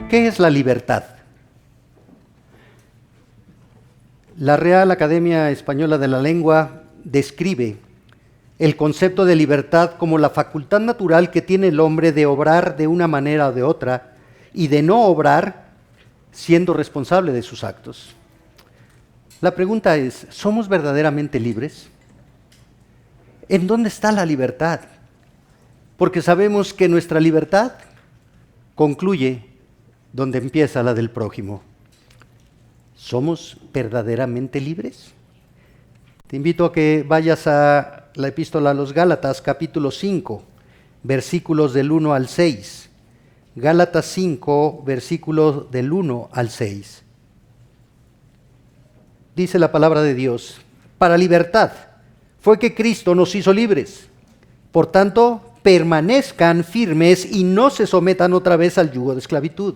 ¿Qué es la libertad? La Real Academia Española de la Lengua describe el concepto de libertad como la facultad natural que tiene el hombre de obrar de una manera o de otra y de no obrar siendo responsable de sus actos. La pregunta es, ¿somos verdaderamente libres? ¿En dónde está la libertad? Porque sabemos que nuestra libertad concluye donde empieza la del prójimo. ¿Somos verdaderamente libres? Te invito a que vayas a la epístola a los Gálatas, capítulo 5, versículos del 1 al 6. Gálatas 5, versículos del 1 al 6. Dice la palabra de Dios: para libertad fue que Cristo nos hizo libres. Por tanto, permanezcan firmes y no se sometan otra vez al yugo de esclavitud.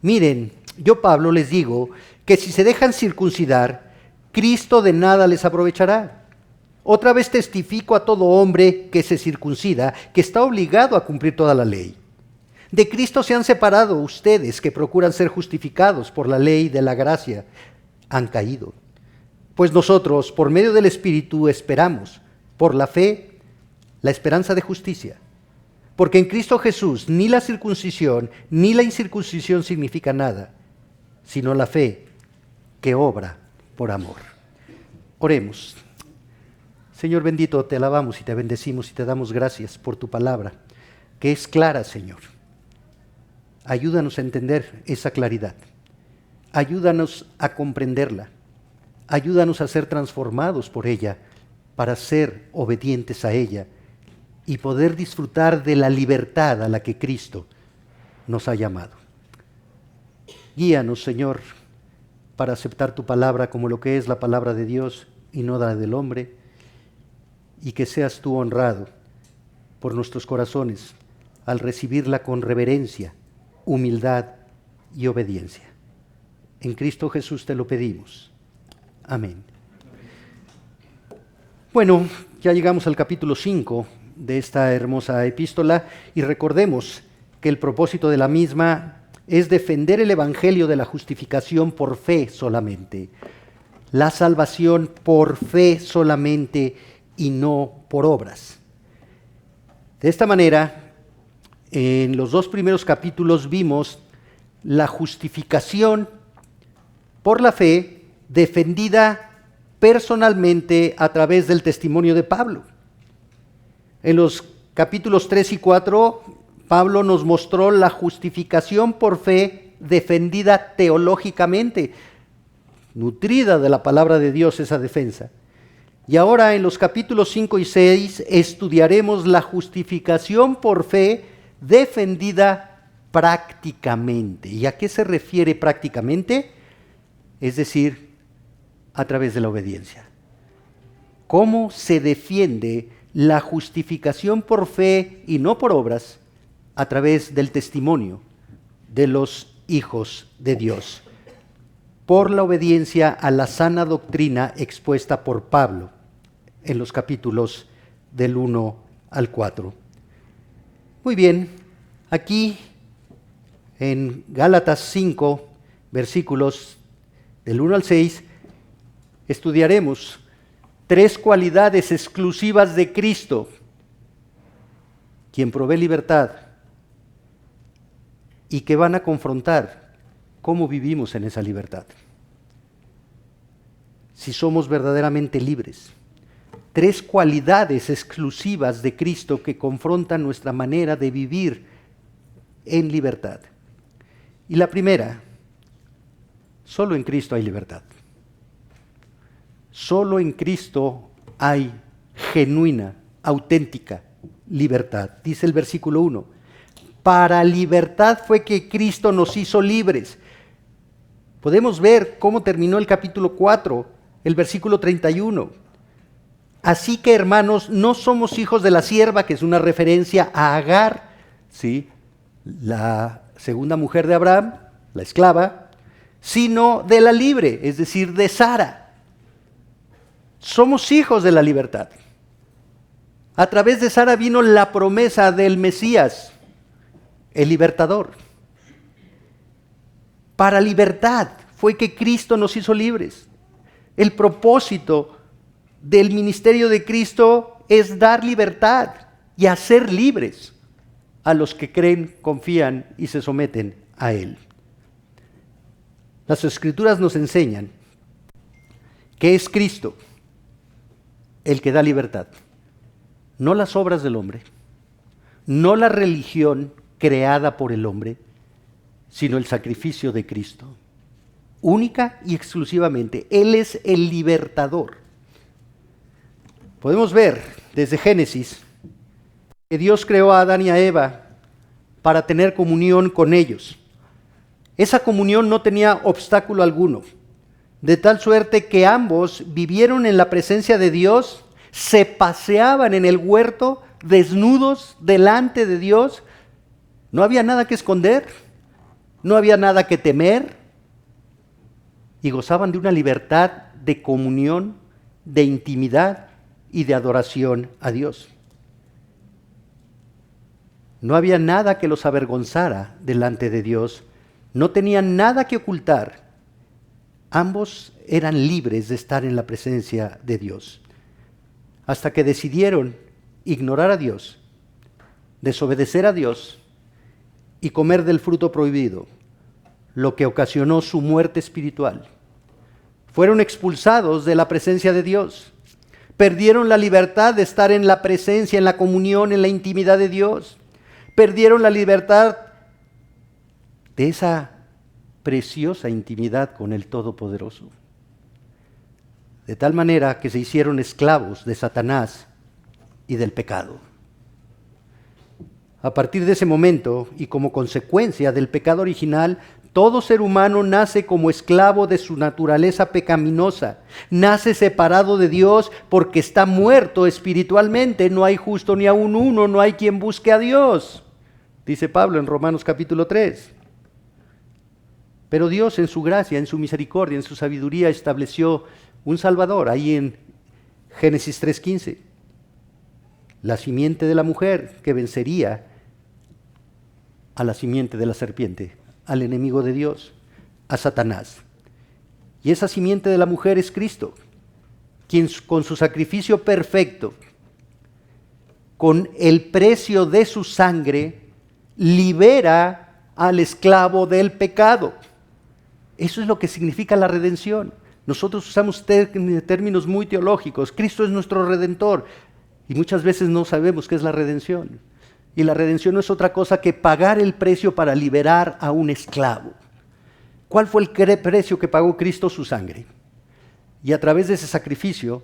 Miren, yo Pablo les digo que si se dejan circuncidar, Cristo de nada les aprovechará. Otra vez testifico a todo hombre que se circuncida, que está obligado a cumplir toda la ley. De Cristo se han separado ustedes que procuran ser justificados por la ley de la gracia. Han caído. Pues nosotros, por medio del Espíritu, esperamos, por la fe, la esperanza de justicia. Porque en Cristo Jesús ni la circuncisión ni la incircuncisión significa nada, sino la fe que obra por amor. Oremos. Señor bendito, te alabamos y te bendecimos y te damos gracias por tu palabra, que es clara, Señor. Ayúdanos a entender esa claridad. Ayúdanos a comprenderla. Ayúdanos a ser transformados por ella para ser obedientes a ella y poder disfrutar de la libertad a la que Cristo nos ha llamado. Guíanos, Señor, para aceptar tu palabra como lo que es la palabra de Dios y no la del hombre, y que seas tú honrado por nuestros corazones al recibirla con reverencia, humildad y obediencia. En Cristo Jesús te lo pedimos. Amén. Bueno, ya llegamos al capítulo 5 de esta hermosa epístola y recordemos que el propósito de la misma es defender el evangelio de la justificación por fe solamente, la salvación por fe solamente y no por obras. De esta manera, en los dos primeros capítulos vimos la justificación por la fe defendida personalmente a través del testimonio de Pablo. En los capítulos 3 y 4, Pablo nos mostró la justificación por fe defendida teológicamente, nutrida de la palabra de Dios esa defensa. Y ahora en los capítulos 5 y 6 estudiaremos la justificación por fe defendida prácticamente. ¿Y a qué se refiere prácticamente? Es decir, a través de la obediencia. ¿Cómo se defiende la justificación por fe y no por obras? A través del testimonio de los hijos de Dios, por la obediencia a la sana doctrina expuesta por Pablo en los capítulos del 1 al 4. Muy bien, aquí en Gálatas 5, versículos del 1 al 6, estudiaremos 3 cualidades exclusivas de Cristo, quien provee libertad, y que van a confrontar cómo vivimos en esa libertad. Si somos verdaderamente libres. 3 cualidades exclusivas de Cristo que confrontan nuestra manera de vivir en libertad. Y la primera, solo en Cristo hay libertad. Solo en Cristo hay genuina, auténtica libertad. Dice el versículo 1. Para libertad fue que Cristo nos hizo libres. Podemos ver cómo terminó el capítulo 4, el versículo 31. Así que, hermanos, no somos hijos de la sierva, que es una referencia a Agar, ¿sí?, la segunda mujer de Abraham, la esclava, sino de la libre, es decir, de Sara. Somos hijos de la libertad. A través de Sara vino la promesa del Mesías, el libertador. Para libertad fue que Cristo nos hizo libres. El propósito del ministerio de Cristo es dar libertad y hacer libres a los que creen, confían y se someten a Él. Las Escrituras nos enseñan que es Cristo el que da libertad, no las obras del hombre, no la religión creada por el hombre, sino el sacrificio de Cristo. Única y exclusivamente, Él es el libertador. Podemos ver desde Génesis que Dios creó a Adán y a Eva para tener comunión con ellos. Esa comunión no tenía obstáculo alguno, de tal suerte que ambos vivieron en la presencia de Dios, se paseaban en el huerto desnudos delante de Dios. No había nada que esconder, no había nada que temer, y gozaban de una libertad de comunión, de intimidad y de adoración a Dios. No había nada que los avergonzara delante de Dios, no tenían nada que ocultar. Ambos eran libres de estar en la presencia de Dios, hasta que decidieron ignorar a Dios, desobedecer a Dios y comer del fruto prohibido, lo que ocasionó su muerte espiritual. Fueron expulsados de la presencia de Dios, perdieron la libertad de estar en la presencia, en la comunión, en la intimidad de Dios, perdieron la libertad de esa preciosa intimidad con el Todopoderoso, de tal manera que se hicieron esclavos de Satanás y del pecado. A partir de ese momento, y como consecuencia del pecado original, todo ser humano nace como esclavo de su naturaleza pecaminosa, nace separado de Dios porque está muerto espiritualmente, no hay justo ni aun uno, no hay quien busque a Dios, dice Pablo en Romanos capítulo 3. Pero Dios en su gracia, en su misericordia, en su sabiduría estableció un Salvador, ahí en Génesis 3:15, la simiente de la mujer que vencería a la simiente de la serpiente, al enemigo de Dios, a Satanás. Y esa simiente de la mujer es Cristo, quien con su sacrificio perfecto, con el precio de su sangre, libera al esclavo del pecado. Eso es lo que significa la redención. Nosotros usamos términos muy teológicos. Cristo es nuestro Redentor y muchas veces no sabemos qué es la redención. Y la redención no es otra cosa que pagar el precio para liberar a un esclavo. ¿Cuál fue el precio que pagó Cristo? Su sangre. Y a través de ese sacrificio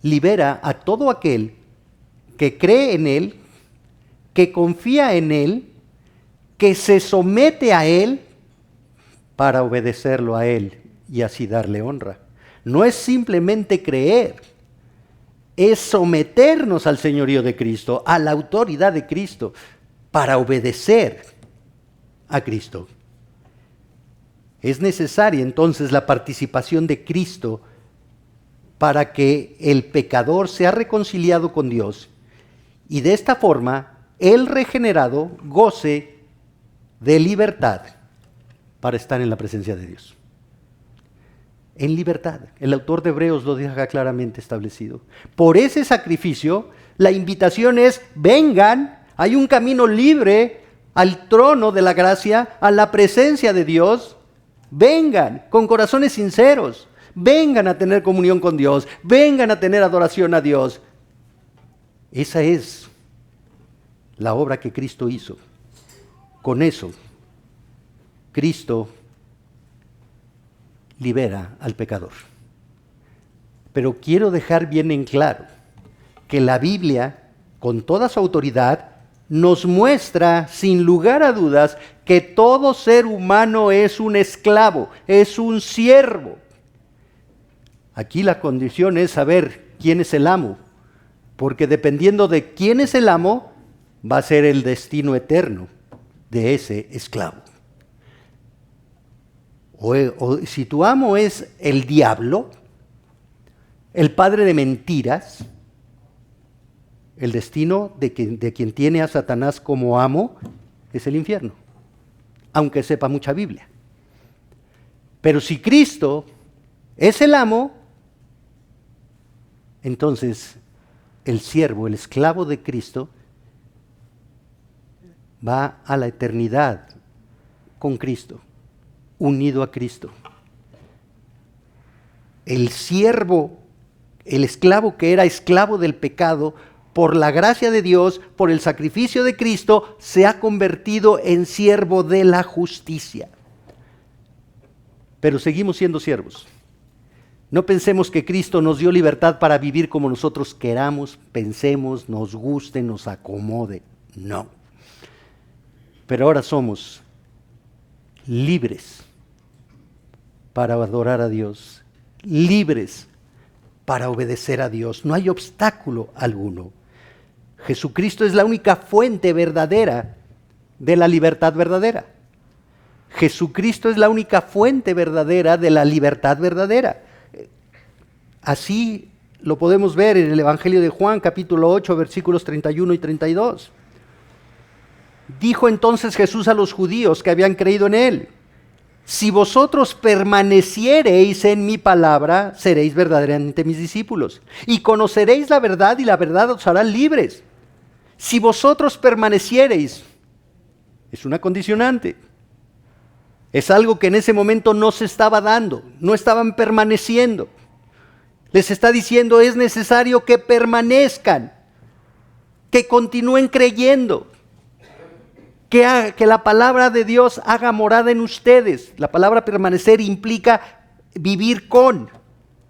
libera a todo aquel que cree en Él, que confía en Él, que se somete a Él para obedecerlo a Él y así darle honra. No es simplemente creer, es someternos al señorío de Cristo, a la autoridad de Cristo, para obedecer a Cristo. Es necesaria entonces la participación de Cristo para que el pecador sea reconciliado con Dios y de esta forma el regenerado goce de libertad para estar en la presencia de Dios. En libertad. El autor de Hebreos lo deja claramente establecido. Por ese sacrificio, la invitación es: vengan, hay un camino libre al trono de la gracia, a la presencia de Dios. Vengan con corazones sinceros, vengan a tener comunión con Dios, vengan a tener adoración a Dios. Esa es la obra que Cristo hizo. Con eso, Cristo libera al pecador. Pero quiero dejar bien en claro que la Biblia, con toda su autoridad, nos muestra sin lugar a dudas que todo ser humano es un esclavo, es un siervo. Aquí la condición es saber quién es el amo, porque dependiendo de quién es el amo, va a ser el destino eterno de ese esclavo. O si tu amo es el diablo, el padre de mentiras, el destino de quien tiene a Satanás como amo es el infierno, aunque sepa mucha Biblia. Pero si Cristo es el amo, entonces el siervo, el esclavo de Cristo, va a la eternidad con Cristo, unido a Cristo. El siervo, el esclavo que era esclavo del pecado, por la gracia de Dios, por el sacrificio de Cristo, se ha convertido en siervo de la justicia. Pero seguimos siendo siervos. No pensemos que Cristo nos dio libertad para vivir como nosotros queramos, pensemos, nos guste, nos acomode. No. Pero ahora somos libres para adorar a Dios, libres para obedecer a Dios. No hay obstáculo alguno. Jesucristo es la única fuente verdadera de la libertad verdadera. Jesucristo es la única fuente verdadera de la libertad verdadera. Así lo podemos ver en el Evangelio de Juan, capítulo 8, versículos 31 y 32. Dijo entonces Jesús a los judíos que habían creído en él: si vosotros permaneciereis en mi palabra, seréis verdaderamente mis discípulos, y conoceréis la verdad, y la verdad os hará libres. Si vosotros permaneciereis, es una condicionante. Es algo que en ese momento no se estaba dando, no estaban permaneciendo. Les está diciendo, es necesario que permanezcan, que continúen creyendo, que la palabra de Dios haga morada en ustedes. La palabra permanecer implica vivir con,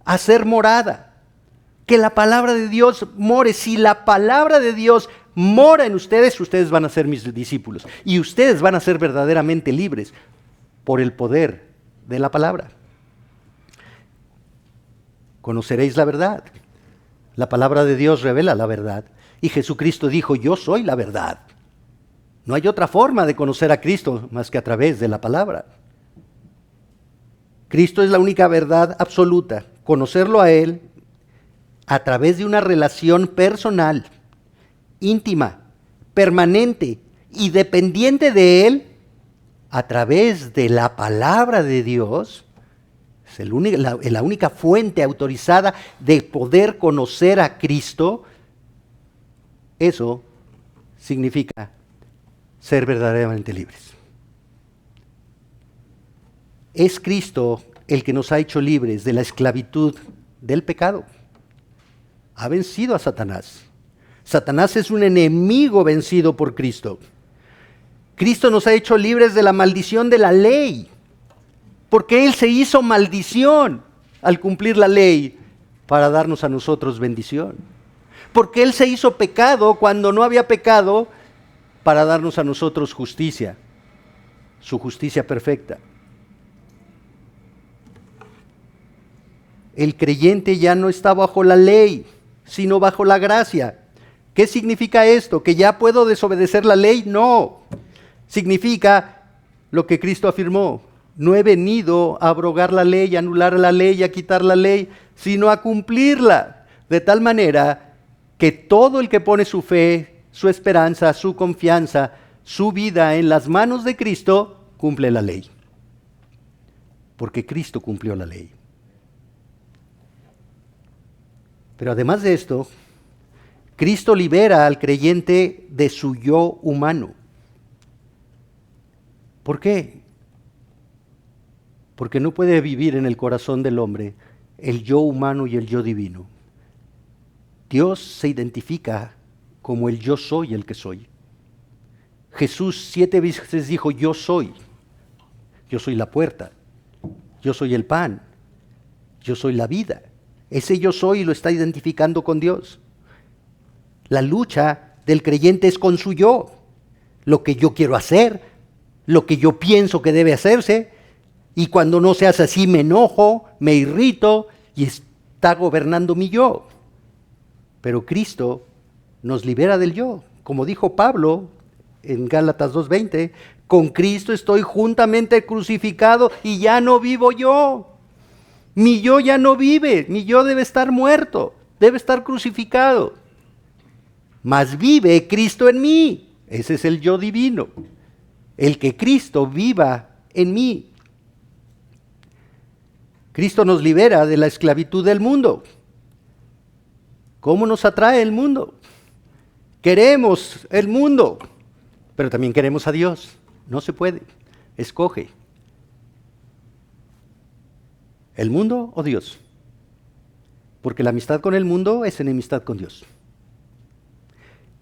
hacer morada. Que la palabra de Dios more. Si la palabra de Dios mora en ustedes, ustedes van a ser mis discípulos. Y ustedes van a ser verdaderamente libres por el poder de la palabra. Conoceréis la verdad. La palabra de Dios revela la verdad. Y Jesucristo dijo, yo soy la verdad. No hay otra forma de conocer a Cristo más que a través de la palabra. Cristo es la única verdad absoluta. Conocerlo a Él a través de una relación personal, íntima, permanente y dependiente de Él, a través de la palabra de Dios, es la única fuente autorizada de poder conocer a Cristo. Eso significa ser verdaderamente libres. Es Cristo el que nos ha hecho libres de la esclavitud del pecado. Ha vencido a Satanás. Satanás es un enemigo vencido por Cristo. Cristo nos ha hecho libres de la maldición de la ley, porque Él se hizo maldición al cumplir la ley para darnos a nosotros bendición. Porque Él se hizo pecado cuando no había pecado para darnos a nosotros justicia, su justicia perfecta. El creyente ya no está bajo la ley, sino bajo la gracia. ¿Qué significa esto? ¿Que ya puedo desobedecer la ley? No. Significa lo que Cristo afirmó. No he venido a abrogar la ley, a anular la ley, a quitar la ley, sino a cumplirla. De tal manera que todo el que pone su fe, su esperanza, su confianza, su vida en las manos de Cristo, cumple la ley. Porque Cristo cumplió la ley. Pero además de esto, Cristo libera al creyente de su yo humano. ¿Por qué? Porque no puede vivir en el corazón del hombre el yo humano y el yo divino. Dios se identifica como el yo soy el que soy. Jesús 7 veces dijo, yo soy la puerta, yo soy el pan, yo soy la vida. Ese yo soy lo está identificando con Dios. La lucha del creyente es con su yo, lo que yo quiero hacer, lo que yo pienso que debe hacerse, y cuando no se hace así me enojo, me irrito y está gobernando mi yo. Pero Cristo nos libera del yo, como dijo Pablo en Gálatas 2:20, con Cristo estoy juntamente crucificado y ya no vivo yo. Mi yo ya no vive, mi yo debe estar muerto, debe estar crucificado. Mas vive Cristo en mí, ese es el yo divino, el que Cristo viva en mí. Cristo nos libera de la esclavitud del mundo. ¿Cómo nos atrae el mundo? Queremos el mundo, pero también queremos a Dios. No se puede. Escoge. ¿El mundo o Dios? Porque la amistad con el mundo es enemistad con Dios.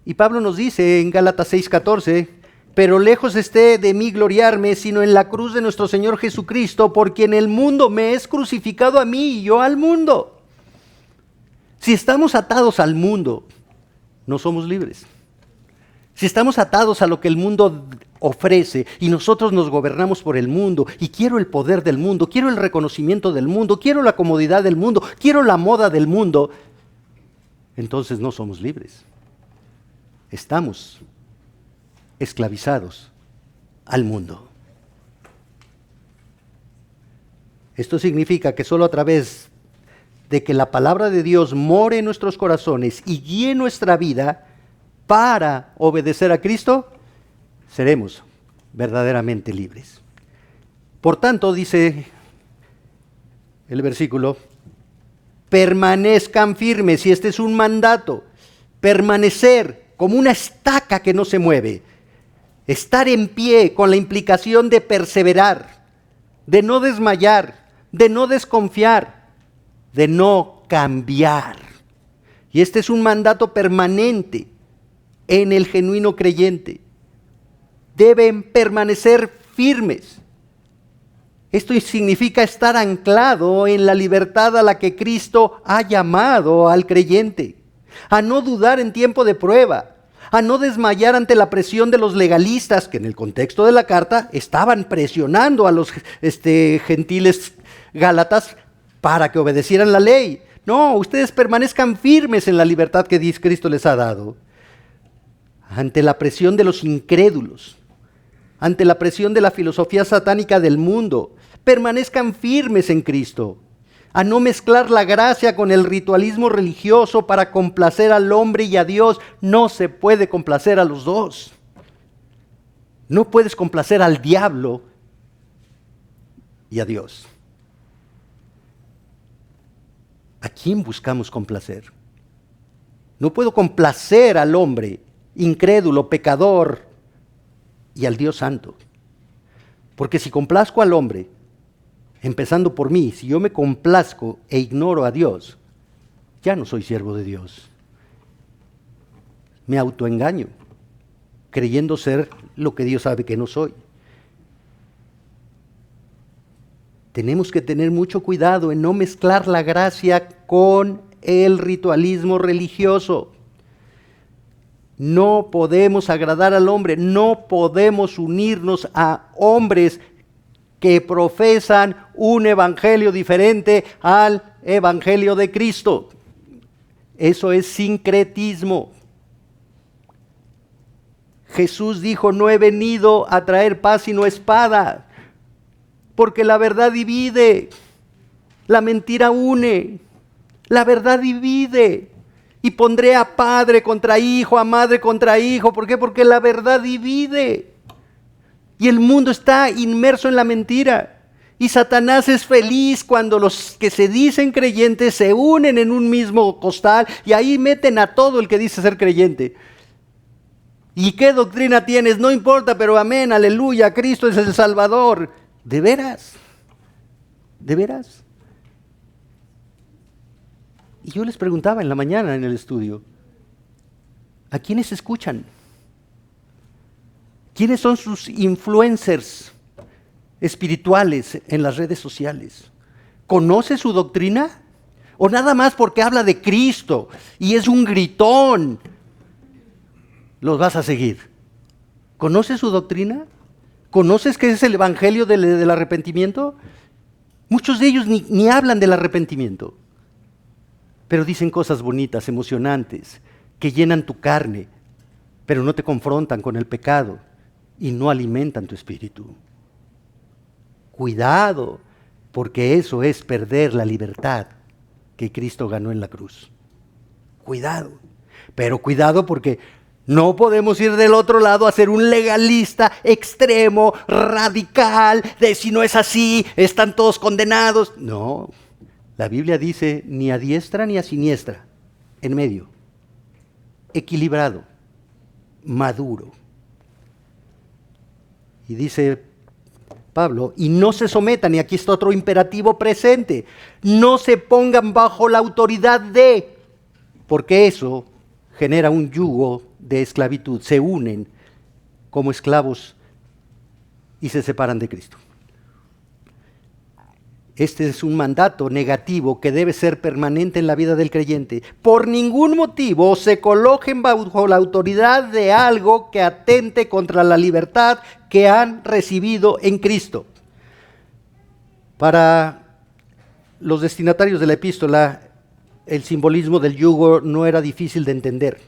Y Pablo nos dice en Gálatas 6:14, pero lejos esté de mí gloriarme, sino en la cruz de nuestro Señor Jesucristo, por quien el mundo me es crucificado a mí y yo al mundo. Si estamos atados al mundo, no somos libres. Si estamos atados a lo que el mundo ofrece y nosotros nos gobernamos por el mundo y quiero el poder del mundo, quiero el reconocimiento del mundo, quiero la comodidad del mundo, quiero la moda del mundo, entonces no somos libres. Estamos esclavizados al mundo. Esto significa que solo a través de que la palabra de Dios more en nuestros corazones y guíe nuestra vida para obedecer a Cristo, seremos verdaderamente libres. Por tanto, dice el versículo, permanezcan firmes, y este es un mandato, permanecer como una estaca que no se mueve, estar en pie con la implicación de perseverar, de no desmayar, de no desconfiar, de no cambiar. Y este es un mandato permanente en el genuino creyente. Deben permanecer firmes. Esto significa estar anclado en la libertad a la que Cristo ha llamado al creyente, a no dudar en tiempo de prueba, a no desmayar ante la presión de los legalistas, que en el contexto de la carta estaban presionando a los gentiles gálatas para que obedecieran la ley. No, ustedes permanezcan firmes en la libertad que Cristo les ha dado. Ante la presión de los incrédulos, ante la presión de la filosofía satánica del mundo, permanezcan firmes en Cristo, a no mezclar la gracia con el ritualismo religioso para complacer al hombre y a Dios. No se puede complacer a los dos. No puedes complacer al diablo y a Dios. ¿A quién buscamos complacer? No puedo complacer al hombre incrédulo, pecador, y al Dios santo. Porque si complazco al hombre, empezando por mí, si yo me complazco e ignoro a Dios, ya no soy siervo de Dios. Me autoengaño, creyendo ser lo que Dios sabe que no soy. Tenemos que tener mucho cuidado en no mezclar la gracia con el ritualismo religioso. No podemos agradar al hombre, no podemos unirnos a hombres que profesan un evangelio diferente al evangelio de Cristo. Eso es sincretismo. Jesús dijo, no he venido a traer paz sino espada, porque la verdad divide, la mentira une, la verdad divide. Y pondré a padre contra hijo, a madre contra hijo. ¿Por qué? Porque la verdad divide. Y el mundo está inmerso en la mentira. Y Satanás es feliz cuando los que se dicen creyentes se unen en un mismo costal y ahí meten a todo el que dice ser creyente. ¿Y qué doctrina tienes? No importa, pero amén, aleluya, Cristo es el Salvador. ¿De veras? ¿De veras? Y yo les preguntaba en la mañana en el estudio, ¿a quiénes escuchan? ¿Quiénes son sus influencers espirituales en las redes sociales? ¿Conoce su doctrina? ¿O nada más porque habla de Cristo y es un gritón, los vas a seguir? ¿Conoce su doctrina? ¿Conoces qué es el evangelio del arrepentimiento? Muchos de ellos ni hablan del arrepentimiento. Pero dicen cosas bonitas, emocionantes, que llenan tu carne, pero no te confrontan con el pecado y no alimentan tu espíritu. Cuidado, porque eso es perder la libertad que Cristo ganó en la cruz. Cuidado, pero cuidado porque No podemos ir del otro lado a ser un legalista extremo, radical, de si no es así, están todos condenados. No, la Biblia dice ni a diestra ni a siniestra, en medio, equilibrado, maduro. Y dice Pablo, y no se sometan, y aquí está otro imperativo presente, no se pongan bajo la autoridad de, porque eso genera un yugo de esclavitud, se unen como esclavos y se separan de Cristo. Este es un mandato negativo que debe ser permanente en la vida del creyente. Por ningún motivo se coloquen bajo la autoridad de algo que atente contra la libertad que han recibido en Cristo. Para los destinatarios de la epístola, el simbolismo del yugo no era difícil de entender.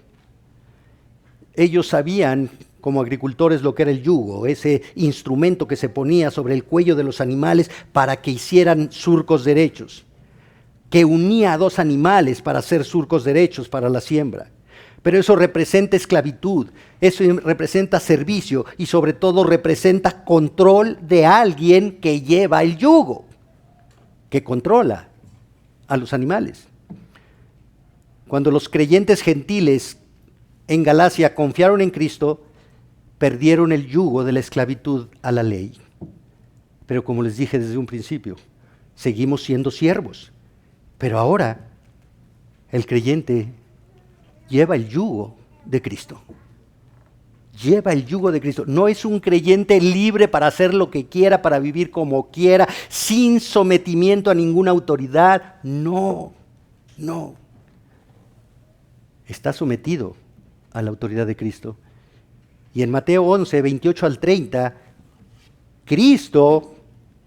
Ellos sabían, como agricultores, lo que era el yugo, ese instrumento que se ponía sobre el cuello de los animales para que hicieran surcos derechos, que unía a dos animales para hacer surcos derechos para la siembra. Pero eso representa esclavitud, eso representa servicio y sobre todo representa control de alguien que lleva el yugo, que controla a los animales. Cuando los creyentes gentiles en Galacia confiaron en Cristo, perdieron el yugo de la esclavitud a la ley. Pero como les dije desde un principio, seguimos siendo siervos. Pero ahora el creyente lleva el yugo de Cristo. Lleva el yugo de Cristo. No es un creyente libre para hacer lo que quiera, para vivir como quiera, sin sometimiento a ninguna autoridad. No, no. Está sometido a la autoridad de Cristo. Y en Mateo 11, 28 al 30, Cristo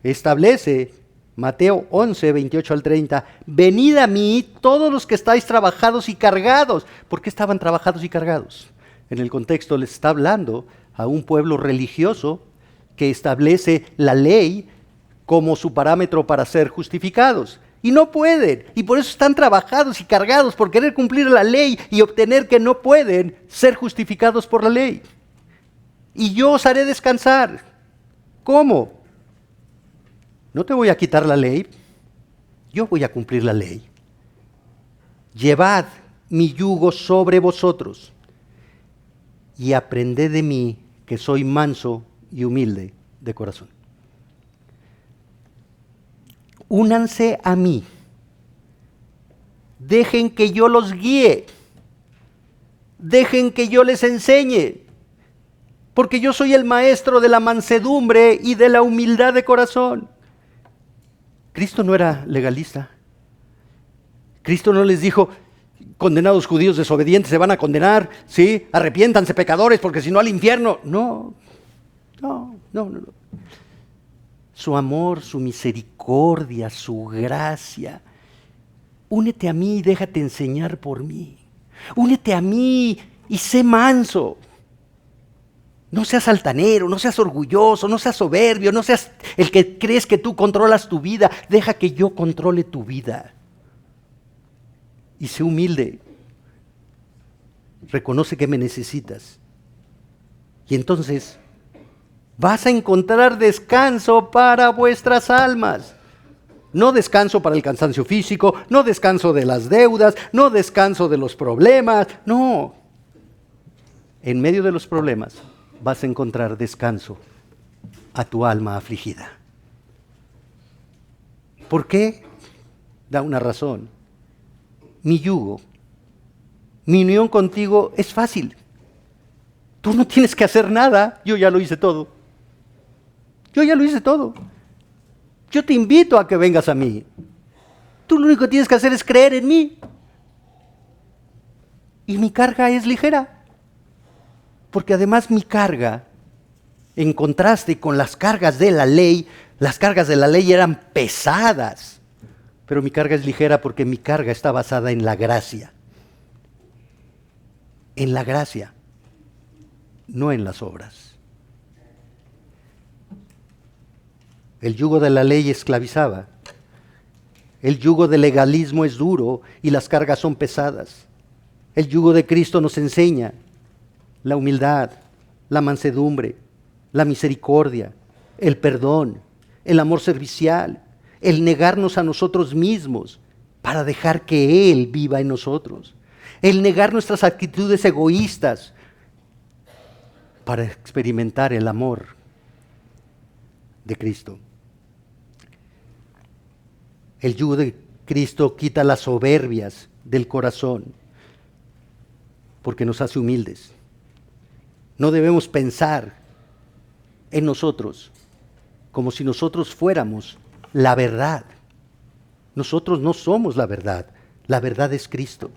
establece, Mateo 11, 28 al 30, venid a mí todos los que estáis trabajados y cargados. ¿Por qué estaban trabajados y cargados? En el contexto les está hablando a un pueblo religioso que establece la ley como su parámetro para ser justificados. Y no pueden, y por eso están trabajados y cargados por querer cumplir la ley y obtener que no pueden ser justificados por la ley. Y yo os haré descansar. ¿Cómo? No te voy a quitar la ley, yo voy a cumplir la ley. Llevad mi yugo sobre vosotros y aprended de mí, que soy manso y humilde de corazón. Únanse a mí, dejen que yo los guíe, dejen que yo les enseñe, porque yo soy el maestro de la mansedumbre y de la humildad de corazón. Cristo no era legalista. Cristo no les dijo, condenados judíos desobedientes se van a condenar, ¿sí? Arrepiéntanse pecadores porque si no al infierno. No. Su amor, su misericordia, su gracia. Únete a mí y déjate enseñar por mí. Únete a mí y sé manso. No seas altanero, no seas orgulloso, no seas soberbio, no seas el que crees que tú controlas tu vida. Deja que yo controle tu vida. Y sé humilde. Reconoce que me necesitas. Y entonces vas a encontrar descanso para vuestras almas. No descanso para el cansancio físico, no descanso de las deudas, no descanso de los problemas, no. En medio de los problemas vas a encontrar descanso a tu alma afligida. ¿Por qué? Da una razón. Mi yugo, mi unión contigo es fácil. Tú no tienes que hacer nada, yo ya lo hice todo. Yo te invito a que vengas a mí. Tú lo único que tienes que hacer es creer en mí. Y mi carga es ligera. Porque además mi carga, en contraste con las cargas de la ley eran pesadas. Pero mi carga es ligera porque mi carga está basada en la gracia. En la gracia, no en las obras. El yugo de la ley esclavizaba. El yugo del legalismo es duro y las cargas son pesadas. El yugo de Cristo nos enseña la humildad, la mansedumbre, la misericordia, el perdón, el amor servicial, el negarnos a nosotros mismos para dejar que Él viva en nosotros, el negar nuestras actitudes egoístas para experimentar el amor de Cristo. El yugo de Cristo quita las soberbias del corazón porque nos hace humildes. No debemos pensar en nosotros como si nosotros fuéramos la verdad. Nosotros no somos la verdad es Cristo.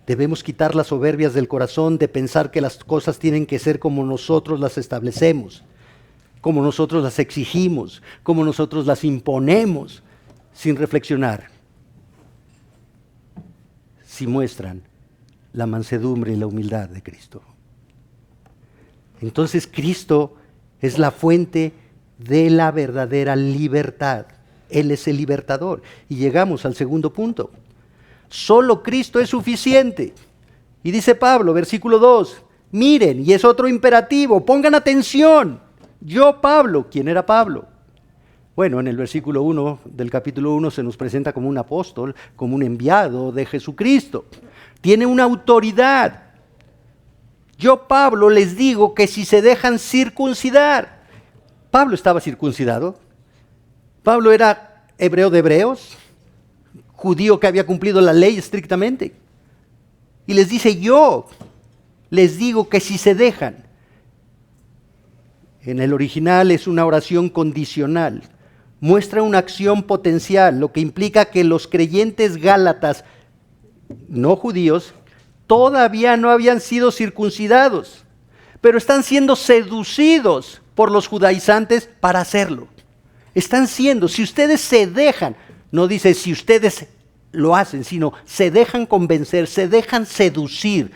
Debemos quitar las soberbias del corazón de pensar que las cosas tienen que ser como nosotros las establecemos, como nosotros las exigimos, como nosotros las imponemos, sin reflexionar. Si muestran la mansedumbre y la humildad de Cristo. Entonces Cristo es la fuente de la verdadera libertad. Él es el libertador. Y llegamos al segundo punto. Solo Cristo es suficiente. Y dice Pablo, versículo 2, miren, y es otro imperativo, pongan atención. Yo, Pablo, ¿quién era Pablo? Bueno, en el versículo 1 del capítulo 1 se nos presenta como un apóstol, como un enviado de Jesucristo. Tiene una autoridad. Yo, Pablo, les digo que si se dejan circuncidar. Pablo estaba circuncidado. Pablo era hebreo de hebreos, judío que había cumplido la ley estrictamente. Y les dice, yo les digo que si se dejan. En el original es una oración condicional. Muestra una acción potencial, lo que implica que los creyentes gálatas, no judíos, todavía no habían sido circuncidados, pero están siendo seducidos por los judaizantes para hacerlo. Están siendo, si ustedes se dejan, no dice si ustedes lo hacen, sino se dejan convencer, se dejan seducir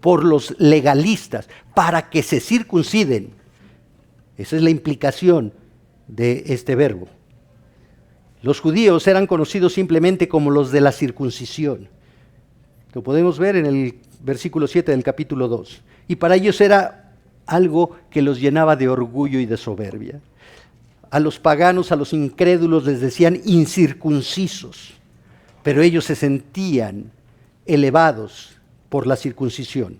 por los legalistas para que se circunciden. Esa es la implicación de este verbo. Los judíos eran conocidos simplemente como los de la circuncisión. Lo podemos ver en el versículo 7 del capítulo 2. Y para ellos era algo que los llenaba de orgullo y de soberbia. A los paganos, a los incrédulos les decían incircuncisos, pero ellos se sentían elevados por la circuncisión.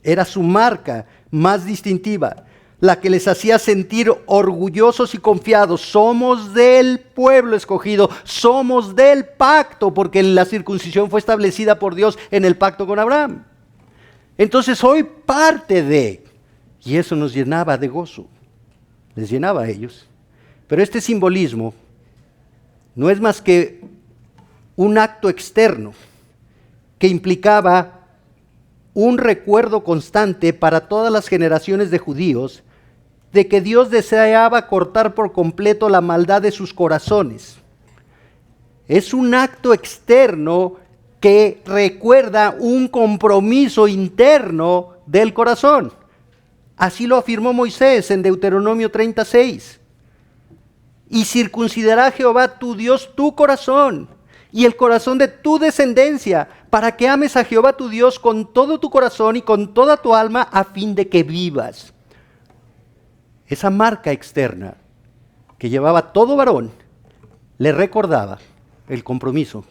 Era su marca más distintiva, la que les hacía sentir orgullosos y confiados. Somos del pueblo escogido, somos del pacto, porque la circuncisión fue establecida por Dios en el pacto con Abraham. Entonces soy parte de, y eso nos llenaba de gozo, les llenaba a ellos. Pero este simbolismo no es más que un acto externo que implicaba un recuerdo constante para todas las generaciones de judíos de que Dios deseaba cortar por completo la maldad de sus corazones. Es un acto externo que recuerda un compromiso interno del corazón. Así lo afirmó Moisés en Deuteronomio 36. Y circuncidará Jehová tu Dios tu corazón y el corazón de tu descendencia, para que ames a Jehová tu Dios con todo tu corazón y con toda tu alma, a fin de que vivas. Esa marca externa que llevaba todo varón le recordaba el compromiso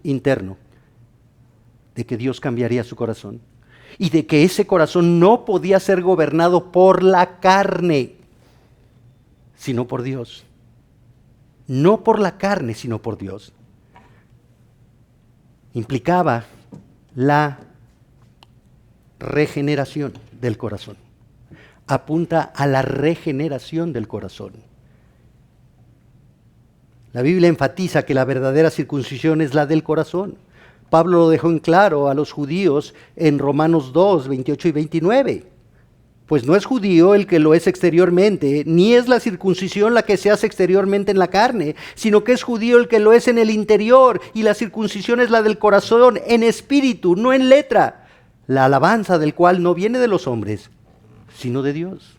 interno de que Dios cambiaría su corazón y de que ese corazón no podía ser gobernado por la carne, sino por Dios. No por la carne, sino por Dios. Implicaba la regeneración del corazón. Apunta a la regeneración del corazón. La Biblia enfatiza que la verdadera circuncisión es la del corazón. Pablo lo dejó en claro a los judíos en Romanos 2, 28 y 29. Pues no es judío el que lo es exteriormente, ni es la circuncisión la que se hace exteriormente en la carne, sino que es judío el que lo es en el interior, y la circuncisión es la del corazón, en espíritu, no en letra, la alabanza del cual no viene de los hombres, sino de Dios.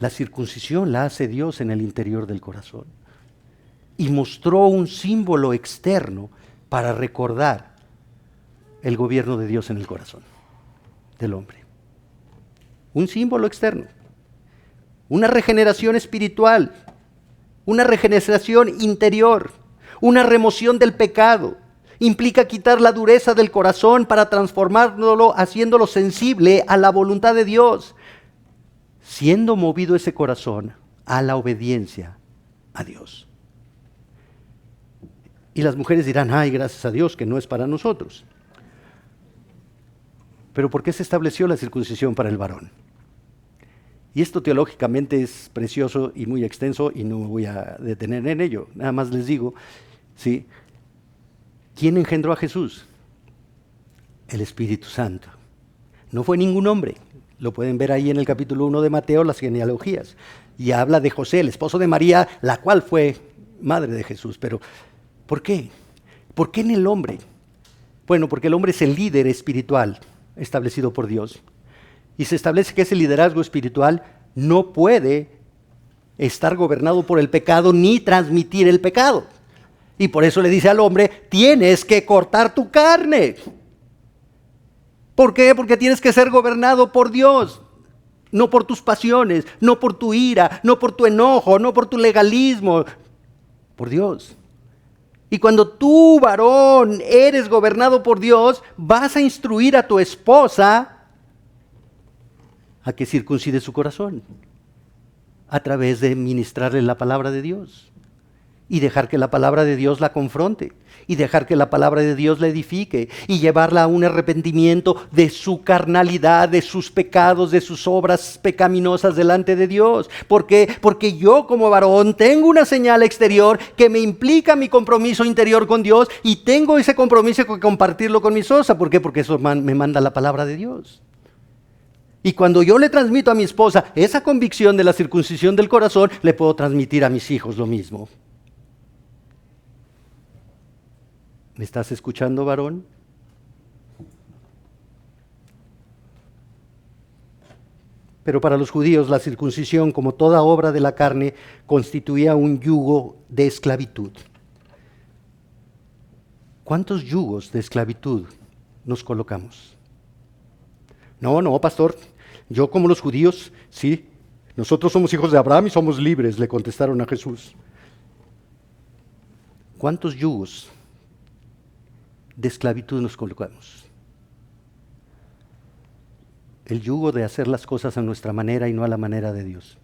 La circuncisión la hace Dios en el interior del corazón, y mostró un símbolo externo para recordar el gobierno de Dios en el corazón. del hombre. Un símbolo externo. Una regeneración espiritual. Una regeneración interior. Una remoción del pecado. Implica quitar la dureza del corazón para transformarlo, haciéndolo sensible a la voluntad de Dios. Siendo movido ese corazón a la obediencia a Dios. Y las mujeres dirán, ay, gracias a Dios que no es para nosotros. Pero ¿por qué se estableció la circuncisión para el varón? Y esto teológicamente es precioso y muy extenso y no me voy a detener en ello. Nada más les digo, ¿sí? ¿Quién engendró a Jesús? El Espíritu Santo. No fue ningún hombre. Lo pueden ver ahí en el capítulo 1 de Mateo, las genealogías. Y habla de José, el esposo de María, la cual fue madre de Jesús. Pero, ¿por qué? ¿Por qué en el hombre? Bueno, porque el hombre es el líder espiritual establecido por Dios. Y se establece que ese liderazgo espiritual no puede estar gobernado por el pecado ni transmitir el pecado. Y por eso le dice al hombre, tienes que cortar tu carne. ¿Por qué? Porque tienes que ser gobernado por Dios. No por tus pasiones, no por tu ira, no por tu enojo, no por tu legalismo. Por Dios. Y cuando tú, varón, eres gobernado por Dios, vas a instruir a tu esposa a que circuncide su corazón a través de ministrarle la palabra de Dios y dejar que la palabra de Dios la confronte y dejar que la palabra de Dios la edifique y llevarla a un arrepentimiento de su carnalidad, de sus pecados, de sus obras pecaminosas delante de Dios. ¿Por qué? Porque yo como varón tengo una señal exterior que me implica mi compromiso interior con Dios y tengo ese compromiso que compartirlo con mi esposa. ¿Por qué? Porque eso me manda la palabra de Dios. Y cuando yo le transmito a mi esposa esa convicción de la circuncisión del corazón, le puedo transmitir a mis hijos lo mismo. ¿Me estás escuchando, varón? Pero para los judíos la circuncisión, como toda obra de la carne, constituía un yugo de esclavitud. ¿Cuántos yugos de esclavitud nos colocamos? No, pastor, yo como los judíos, sí, nosotros somos hijos de Abraham y somos libres, le contestaron a Jesús. ¿Cuántos yugos de esclavitud nos colocamos? El yugo de hacer las cosas a nuestra manera y no a la manera de Dios.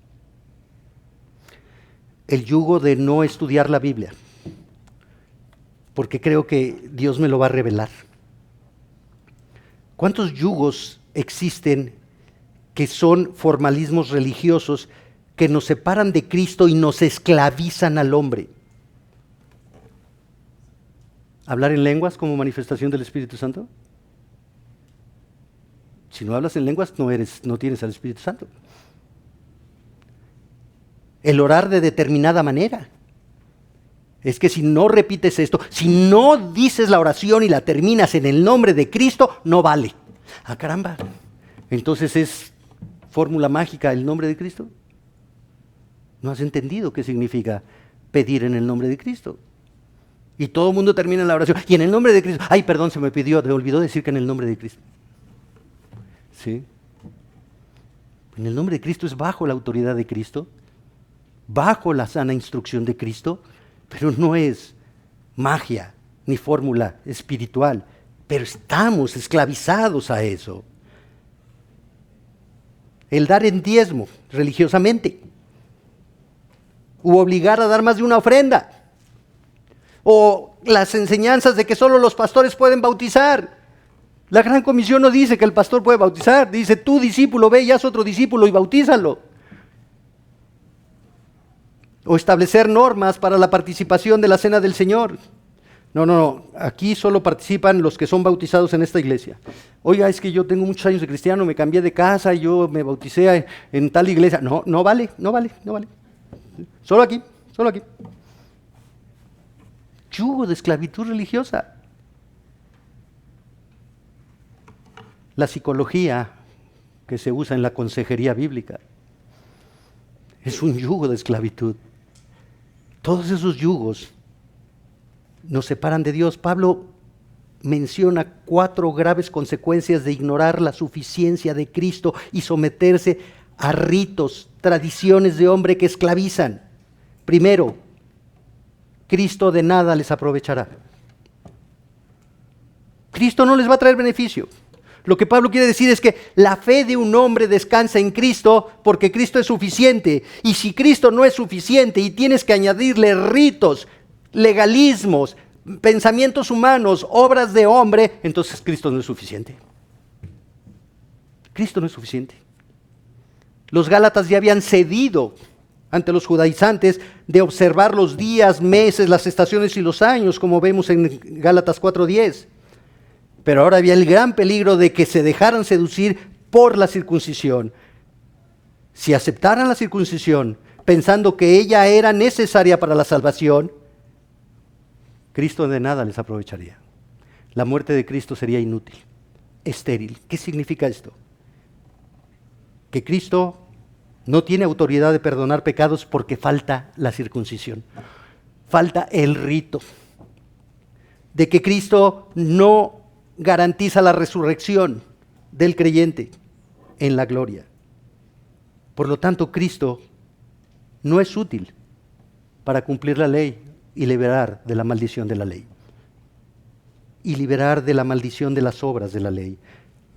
El yugo de no estudiar la Biblia, porque creo que Dios me lo va a revelar. ¿Cuántos yugos existen que son formalismos religiosos que nos separan de Cristo y nos esclavizan al hombre? ¿Hablar en lenguas como manifestación del Espíritu Santo? Si no hablas en lenguas, no tienes al Espíritu Santo. El orar de determinada manera. Es que si no repites esto, si no dices la oración y la terminas en el nombre de Cristo, no vale. ¡Ah, caramba! Entonces es fórmula mágica el nombre de Cristo. ¿No has entendido qué significa pedir en el nombre de Cristo? Y todo el mundo termina la oración. Y en el nombre de Cristo. Ay, perdón, se me olvidó decir que en el nombre de Cristo. ¿Sí? En el nombre de Cristo es bajo la autoridad de Cristo, bajo la sana instrucción de Cristo, pero no es magia ni fórmula espiritual. Pero estamos esclavizados a eso. El dar en diezmo religiosamente, u obligar a dar más de una ofrenda, o las enseñanzas de que solo los pastores pueden bautizar. La Gran Comisión no dice que el pastor puede bautizar, dice tú discípulo ve y haz otro discípulo y bautízalo. O establecer normas para la participación de la cena del Señor. No, aquí solo participan los que son bautizados en esta iglesia. Oiga, es que yo tengo muchos años de cristiano, me cambié de casa, yo me bauticé en tal iglesia. No vale. Solo aquí. Yugo de esclavitud religiosa. La psicología que se usa en la consejería bíblica es un yugo de esclavitud. Todos esos yugos nos separan de Dios. Pablo menciona 4 graves consecuencias de ignorar la suficiencia de Cristo y someterse a ritos, tradiciones de hombre que esclavizan. Primero, Cristo de nada les aprovechará. Cristo no les va a traer beneficio. Lo que Pablo quiere decir es que la fe de un hombre descansa en Cristo porque Cristo es suficiente. Y si Cristo no es suficiente y tienes que añadirle ritos, legalismos, pensamientos humanos, obras de hombre, entonces Cristo no es suficiente. Cristo no es suficiente. Los Gálatas ya habían cedido ante los judaizantes de observar los días, meses, las estaciones y los años, como vemos en Gálatas 4:10. Pero ahora había el gran peligro de que se dejaran seducir por la circuncisión. Si aceptaran la circuncisión pensando que ella era necesaria para la salvación, Cristo de nada les aprovecharía. La muerte de Cristo sería inútil, estéril. ¿Qué significa esto? Que Cristo no tiene autoridad de perdonar pecados porque falta la circuncisión, falta el rito. De que Cristo no garantiza la resurrección del creyente en la gloria. Por lo tanto, Cristo no es útil para cumplir la ley y liberar de la maldición de la ley. Y liberar de la maldición de las obras de la ley.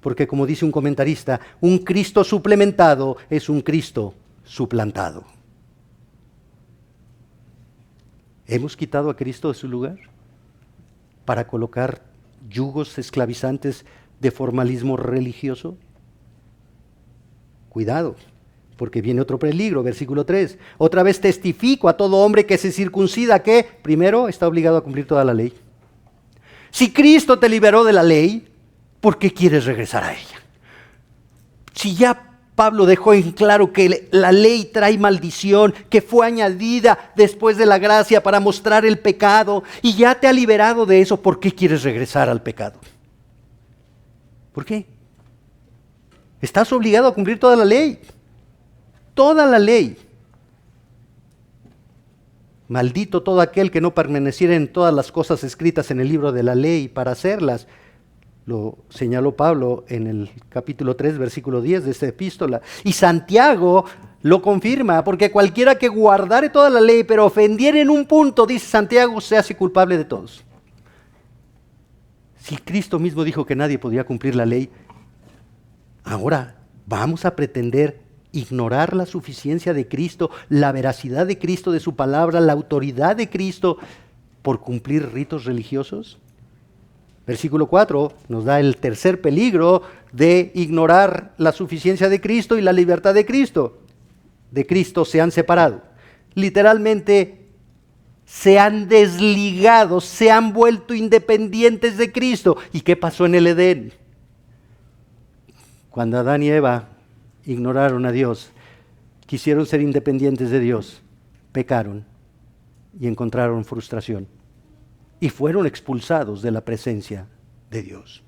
Porque como dice un comentarista, un Cristo suplementado es un Cristo suplantado. ¿Hemos quitado a Cristo de su lugar para colocar yugos esclavizantes de formalismo religioso? Cuidado, porque viene otro peligro, versículo 3. Otra vez testifico a todo hombre que se circuncida que, primero, está obligado a cumplir toda la ley. Si Cristo te liberó de la ley, ¿por qué quieres regresar a ella? Si ya Pablo dejó en claro que la ley trae maldición, que fue añadida después de la gracia para mostrar el pecado, y ya te ha liberado de eso, ¿por qué quieres regresar al pecado? ¿Por qué? Estás obligado a cumplir toda la ley. Toda la ley. Maldito todo aquel que no permaneciera en todas las cosas escritas en el libro de la ley para hacerlas. Lo señaló Pablo en el capítulo 3, versículo 10 de esta epístola. Y Santiago lo confirma, porque cualquiera que guardare toda la ley, pero ofendiere en un punto, dice Santiago, se hace culpable de todos. Si Cristo mismo dijo que nadie podía cumplir la ley, ahora vamos a pretender ignorar la suficiencia de Cristo, la veracidad de Cristo, de su palabra, la autoridad de Cristo, por cumplir ritos religiosos. Versículo 4 nos da el tercer peligro de ignorar la suficiencia de Cristo y la libertad de Cristo. De Cristo se han separado. Literalmente se han desligado, se han vuelto independientes de Cristo. ¿Y qué pasó en el Edén? Cuando Adán y Eva ignoraron a Dios, quisieron ser independientes de Dios, pecaron y encontraron frustración. Y fueron expulsados de la presencia de Dios.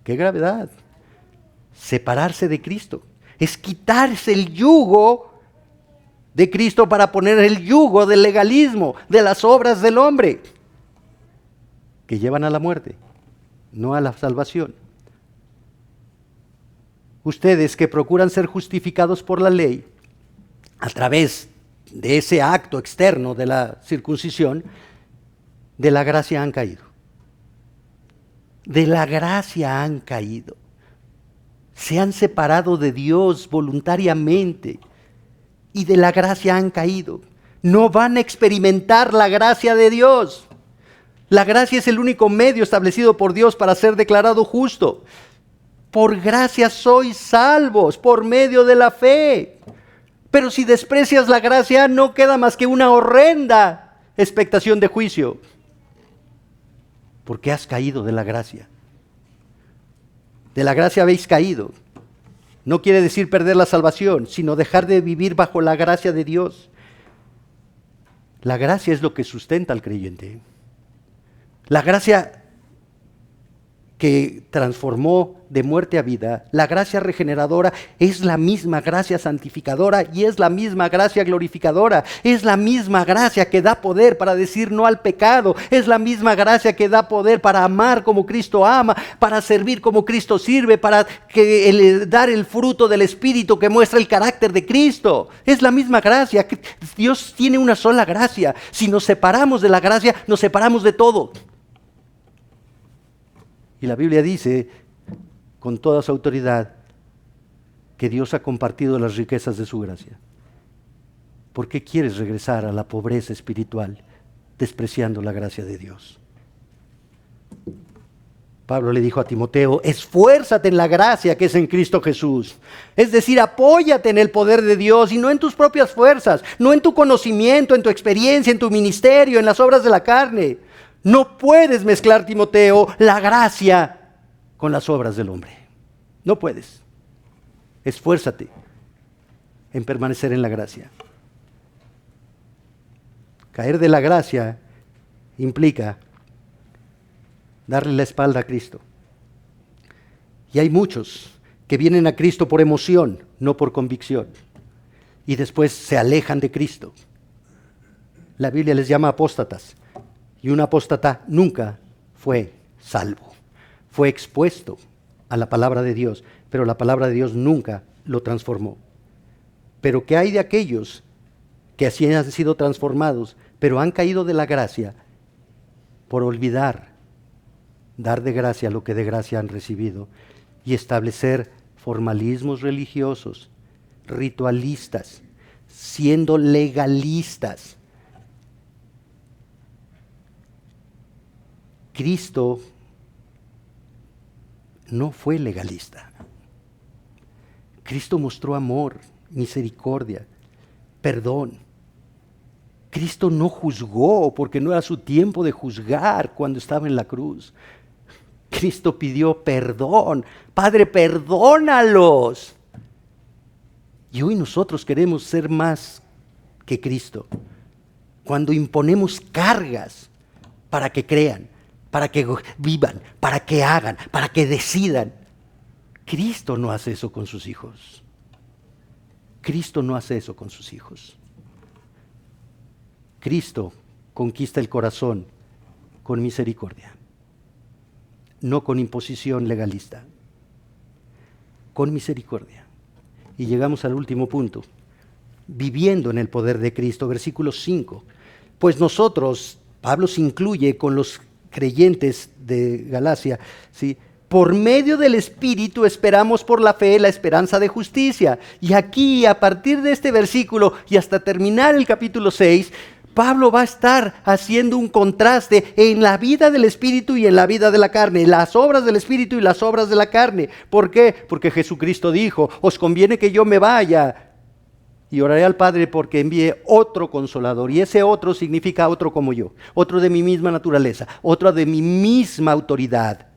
¡Qué gravedad! Separarse de Cristo es quitarse el yugo de Cristo para poner el yugo del legalismo, de las obras del hombre, que llevan a la muerte, no a la salvación. Ustedes que procuran ser justificados por la ley, a través de ese acto externo de la circuncisión, de la gracia han caído. De la gracia han caído. Se han separado de Dios voluntariamente y de la gracia han caído. No van a experimentar la gracia de Dios. La gracia es el único medio establecido por Dios para ser declarado justo. Por gracia sois salvos, por medio de la fe. Pero si desprecias la gracia, no queda más que una horrenda expectación de juicio. Porque has caído de la gracia. De la gracia habéis caído. No quiere decir perder la salvación, sino dejar de vivir bajo la gracia de Dios. La gracia es lo que sustenta al creyente. La gracia que transformó de muerte a vida, la gracia regeneradora es la misma gracia santificadora y es la misma gracia glorificadora, es la misma gracia que da poder para decir no al pecado, es la misma gracia que da poder para amar como Cristo ama, para servir como Cristo sirve, para dar el fruto del Espíritu que muestra el carácter de Cristo. Es la misma gracia. Dios tiene una sola gracia. Si nos separamos de la gracia, nos separamos de todo. Y la Biblia dice, con toda su autoridad, que Dios ha compartido las riquezas de su gracia. ¿Por qué quieres regresar a la pobreza espiritual, despreciando la gracia de Dios? Pablo le dijo a Timoteo, esfuérzate en la gracia que es en Cristo Jesús. Es decir, apóyate en el poder de Dios y no en tus propias fuerzas, no en tu conocimiento, en tu experiencia, en tu ministerio, en las obras de la carne. No puedes mezclar, Timoteo, la gracia con las obras del hombre. No puedes. Esfuérzate en permanecer en la gracia. Caer de la gracia implica darle la espalda a Cristo. Y hay muchos que vienen a Cristo por emoción, no por convicción. Y después se alejan de Cristo. La Biblia les llama apóstatas. Y un apóstata nunca fue salvo. Fue expuesto a la palabra de Dios, pero la palabra de Dios nunca lo transformó. Pero ¿qué hay de aquellos que así han sido transformados, pero han caído de la gracia por olvidar dar de gracia lo que de gracia han recibido y establecer formalismos religiosos, ritualistas, siendo legalistas? Cristo no fue legalista. Cristo mostró amor, misericordia, perdón. Cristo no juzgó porque no era su tiempo de juzgar cuando estaba en la cruz. Cristo pidió perdón. Padre, perdónalos. Y hoy nosotros queremos ser más que Cristo. Cuando imponemos cargas para que crean, para que vivan, para que hagan, para que decidan. Cristo no hace eso con sus hijos. Cristo no hace eso con sus hijos. Cristo conquista el corazón con misericordia, no con imposición legalista, con misericordia. Y llegamos al último punto, viviendo en el poder de Cristo, versículo 5. Pues nosotros, Pablo se incluye con los creyentes de Galacia, ¿sí? Por medio del Espíritu esperamos por la fe la esperanza de justicia. Y aquí, a partir de este versículo y hasta terminar el capítulo 6, Pablo va a estar haciendo un contraste en la vida del Espíritu y en la vida de la carne, las obras del Espíritu y las obras de la carne. ¿Por qué? Porque Jesucristo dijo, os conviene que yo me vaya y oraré al Padre porque envíe otro consolador. Y ese otro significa otro como yo, otro de mi misma naturaleza, otro de mi misma autoridad,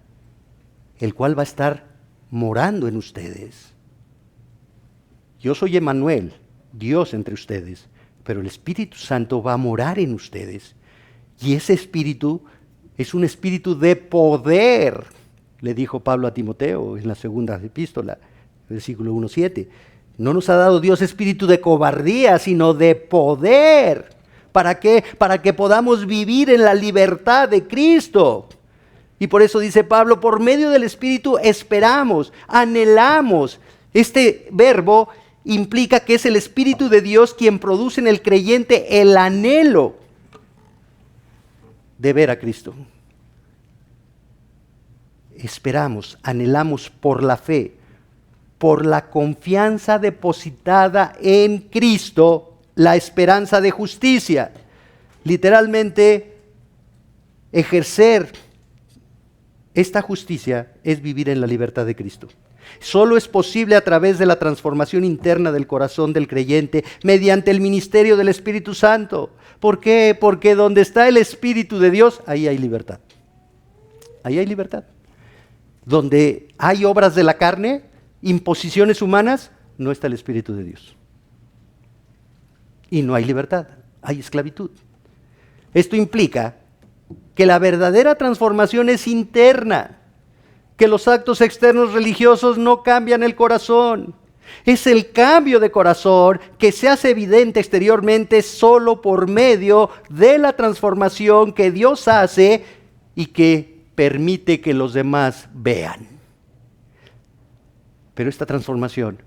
el cual va a estar morando en ustedes. Yo soy Emmanuel, Dios entre ustedes, pero el Espíritu Santo va a morar en ustedes. Y ese Espíritu es un Espíritu de poder, le dijo Pablo a Timoteo en la segunda epístola, versículo 1:7. No nos ha dado Dios espíritu de cobardía, sino de poder. ¿Para qué? Para que podamos vivir en la libertad de Cristo. Y por eso dice Pablo, por medio del Espíritu esperamos, anhelamos. Este verbo implica que es el Espíritu de Dios quien produce en el creyente el anhelo de ver a Cristo. Esperamos, anhelamos por la fe, por la confianza depositada en Cristo, la esperanza de justicia. Literalmente, ejercer esta justicia es vivir en la libertad de Cristo. Solo es posible a través de la transformación interna del corazón del creyente mediante el ministerio del Espíritu Santo. ¿Por qué? Porque donde está el Espíritu de Dios, ahí hay libertad. Ahí hay libertad. Donde hay obras de la carne, imposiciones humanas, no está el Espíritu de Dios. Y no hay libertad, hay esclavitud. Esto implica que la verdadera transformación es interna. que los actos externos religiosos no cambian el corazón. Es el cambio de corazón que se hace evidente exteriormente solo por medio de la transformación que Dios hace y que permite que los demás vean. Pero esta transformación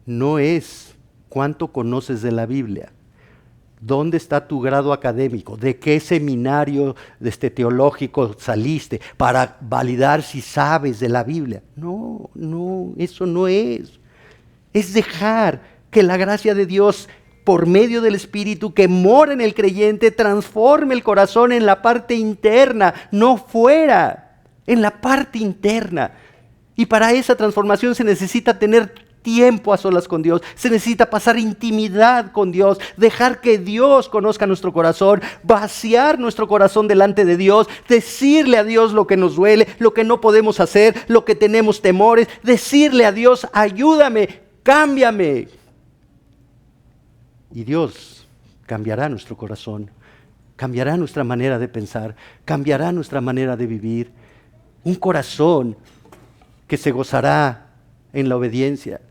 no es cuánto conoces de la Biblia. ¿Dónde está tu grado académico? ¿De qué seminario teológico saliste para validar si sabes de la Biblia? No, eso no es. Es dejar que la gracia de Dios, por medio del Espíritu que mora en el creyente, transforme el corazón en la parte interna, no fuera, en la parte interna. Y para esa transformación se necesita tener tiempo a solas con Dios, se necesita pasar intimidad con Dios, dejar que Dios conozca nuestro corazón, vaciar nuestro corazón delante de Dios, decirle a Dios lo que nos duele, lo que no podemos hacer, lo que tenemos temores, decirle a Dios, ayúdame, cámbiame. Y Dios cambiará nuestro corazón, cambiará nuestra manera de pensar, cambiará nuestra manera de vivir. Un corazón que se gozará en la obediencia.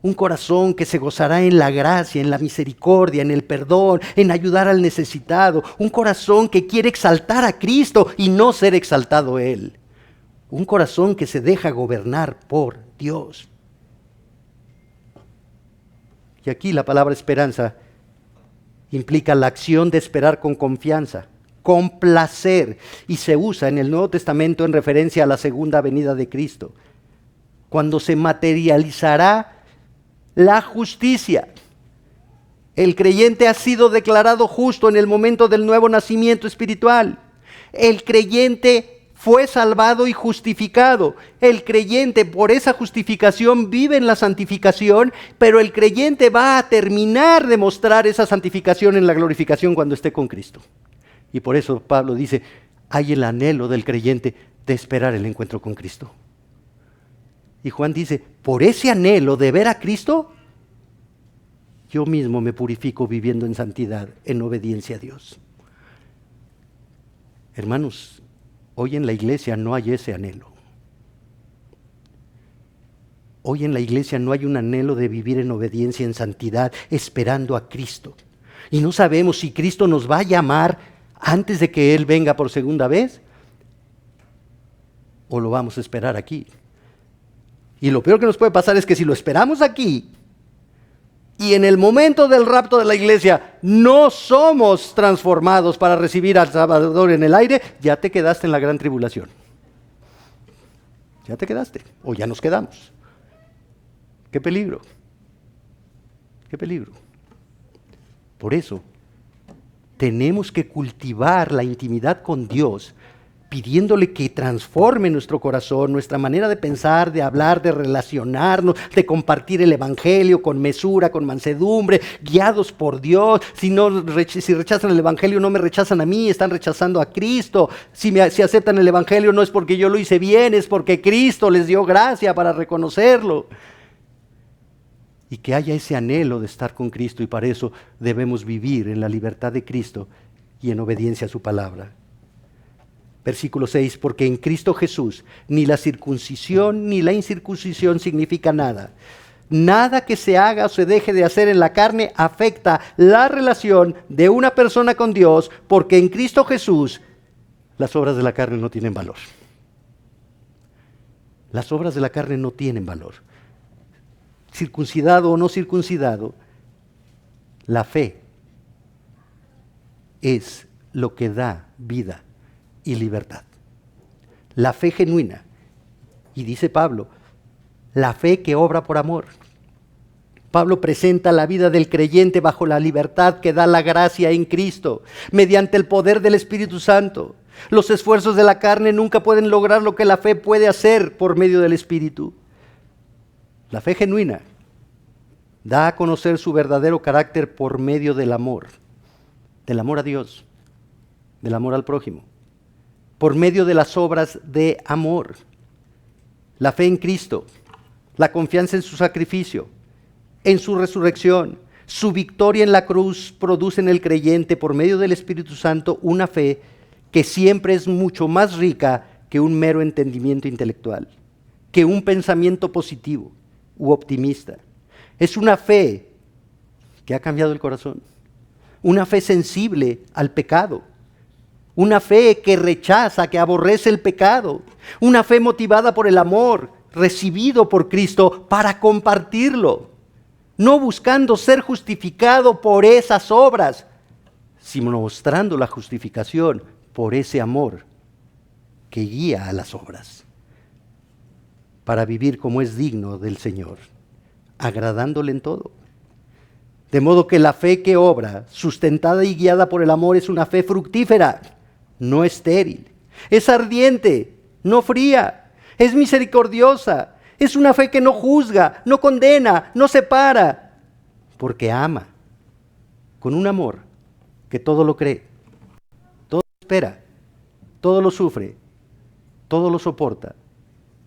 Un corazón que se gozará en la gracia, en la misericordia, en el perdón, en ayudar al necesitado. Un corazón que quiere exaltar a Cristo y no ser exaltado Él. Un corazón que se deja gobernar por Dios. Y aquí la palabra esperanza implica la acción de esperar con confianza, con placer, y se usa en el Nuevo Testamento en referencia a la segunda venida de Cristo, cuando se materializará la justicia. El creyente ha sido declarado justo en el momento del nuevo nacimiento espiritual. El creyente fue salvado y justificado. El creyente por esa justificación vive en la santificación, pero el creyente va a terminar de mostrar esa santificación en la glorificación cuando esté con Cristo. Y por eso Pablo dice, hay el anhelo del creyente de esperar el encuentro con Cristo. Y Juan dice, por ese anhelo de ver a Cristo, yo mismo me purifico viviendo en santidad, en obediencia a Dios. Hermanos, hoy en la iglesia no hay ese anhelo. Hoy en la iglesia no hay un anhelo de vivir en obediencia, en santidad, esperando a Cristo. Y no sabemos si Cristo nos va a llamar antes de que Él venga por segunda vez, o lo vamos a esperar aquí. Y lo peor que nos puede pasar es que si lo esperamos aquí y en el momento del rapto de la iglesia no somos transformados para recibir al Salvador en el aire, ya te quedaste en la gran tribulación. Ya te quedaste, o ya nos quedamos. ¡Qué peligro! ¡Qué peligro! Por eso, tenemos que cultivar la intimidad con Dios, pidiéndole que transforme nuestro corazón, nuestra manera de pensar, de hablar, de relacionarnos, de compartir el Evangelio con mesura, con mansedumbre, guiados por Dios. Si rechazan el Evangelio, no me rechazan a mí, están rechazando a Cristo. Si aceptan el Evangelio, no es porque yo lo hice bien, es porque Cristo les dio gracia para reconocerlo. Y que haya ese anhelo de estar con Cristo, y para eso debemos vivir en la libertad de Cristo y en obediencia a su palabra. Versículo 6, porque en Cristo Jesús ni la circuncisión ni la incircuncisión significa nada. Nada que se haga o se deje de hacer en la carne afecta la relación de una persona con Dios, porque en Cristo Jesús las obras de la carne no tienen valor. Las obras de la carne no tienen valor. Circuncidado o no circuncidado, la fe es lo que da vida y libertad. La fe genuina. Y dice Pablo, la fe que obra por amor. Pablo presenta la vida del creyente bajo la libertad que da la gracia en Cristo, mediante el poder del Espíritu Santo. Los esfuerzos de la carne nunca pueden lograr lo que la fe puede hacer por medio del Espíritu. La fe genuina da a conocer su verdadero carácter por medio del amor a Dios, del amor al prójimo, por medio de las obras de amor. La fe en Cristo, la confianza en su sacrificio, en su resurrección, su victoria en la cruz produce en el creyente por medio del Espíritu Santo una fe que siempre es mucho más rica que que un mero entendimiento intelectual, que un pensamiento positivo u optimista. Es una fe que ha cambiado el corazón, una fe sensible al pecado, una fe que rechaza, que aborrece el pecado, una fe motivada por el amor recibido por Cristo para compartirlo, no buscando ser justificado por esas obras, sino mostrando la justificación por ese amor que guía a las obras, para vivir como es digno del Señor, agradándole en todo. De modo que la fe que obra, sustentada y guiada por el amor, es una fe fructífera, no estéril. Es ardiente, no fría. Es misericordiosa. Es una fe que no juzga, no condena, no separa, porque ama, con un amor que todo lo cree, todo lo espera, todo lo sufre, todo lo soporta.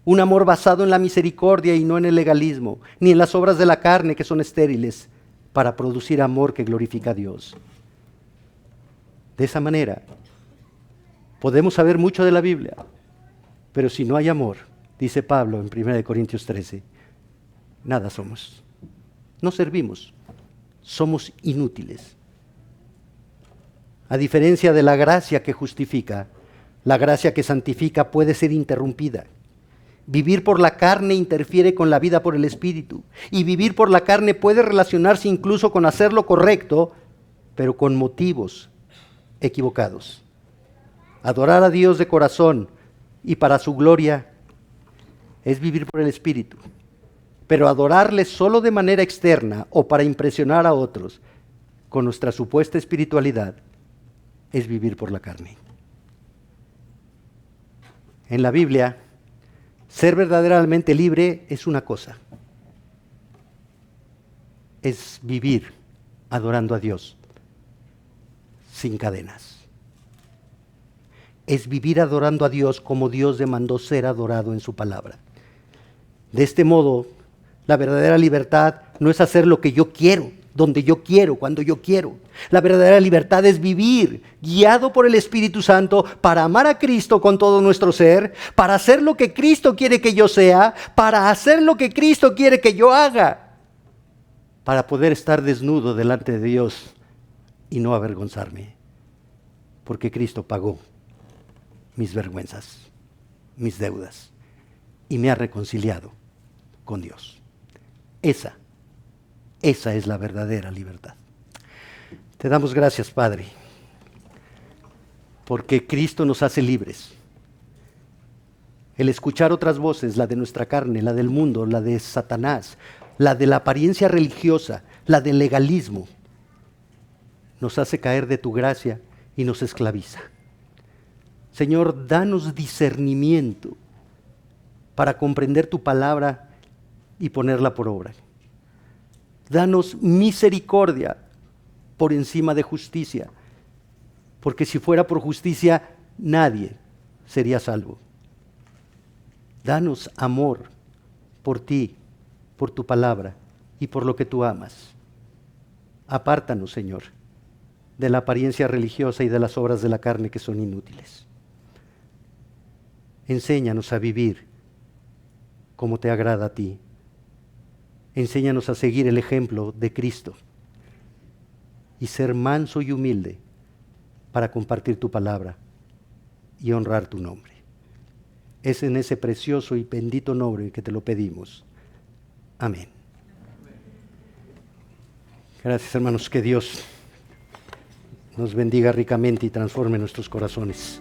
Un amor basado en la misericordia y no en el legalismo, ni en las obras de la carne que son estériles, para producir amor que glorifica a Dios. De esa manera, podemos saber mucho de la Biblia, pero si no hay amor, dice Pablo en 1 Corintios 13, nada somos. No servimos, somos inútiles. A diferencia de la gracia que justifica, la gracia que santifica puede ser interrumpida. Vivir por la carne interfiere con la vida por el Espíritu. Y vivir por la carne puede relacionarse incluso con hacer lo correcto, pero con motivos equivocados. Adorar a Dios de corazón y para su gloria es vivir por el Espíritu. Pero adorarle solo de manera externa o para impresionar a otros con nuestra supuesta espiritualidad es vivir por la carne. En la Biblia, ser verdaderamente libre es una cosa. Es vivir adorando a Dios sin cadenas. Es vivir adorando a Dios como Dios demandó ser adorado en su palabra. De este modo, la verdadera libertad no es hacer lo que yo quiero, donde yo quiero, cuando yo quiero. La verdadera libertad es vivir guiado por el Espíritu Santo para amar a Cristo con todo nuestro ser, para hacer lo que Cristo quiere que yo sea, para hacer lo que Cristo quiere que yo haga, para poder estar desnudo delante de Dios y no avergonzarme, porque Cristo pagó mis vergüenzas, mis deudas, y me ha reconciliado con Dios. Esa es la verdadera libertad. Te damos gracias, Padre, porque Cristo nos hace libres. El escuchar otras voces, la de nuestra carne, la del mundo, la de Satanás, la de la apariencia religiosa, la del legalismo, nos hace caer de tu gracia y nos esclaviza. Señor, danos discernimiento para comprender tu palabra y ponerla por obra. Danos misericordia por encima de justicia, porque si fuera por justicia, nadie sería salvo. Danos amor por ti, por tu palabra y por lo que tú amas. Apártanos, Señor, de la apariencia religiosa y de las obras de la carne que son inútiles. Enséñanos a vivir como te agrada a ti. Enséñanos a seguir el ejemplo de Cristo y ser manso y humilde para compartir tu palabra y honrar tu nombre. Es en ese precioso y bendito nombre que te lo pedimos. Amén. Gracias, hermanos, que Dios nos bendiga ricamente y transforme nuestros corazones.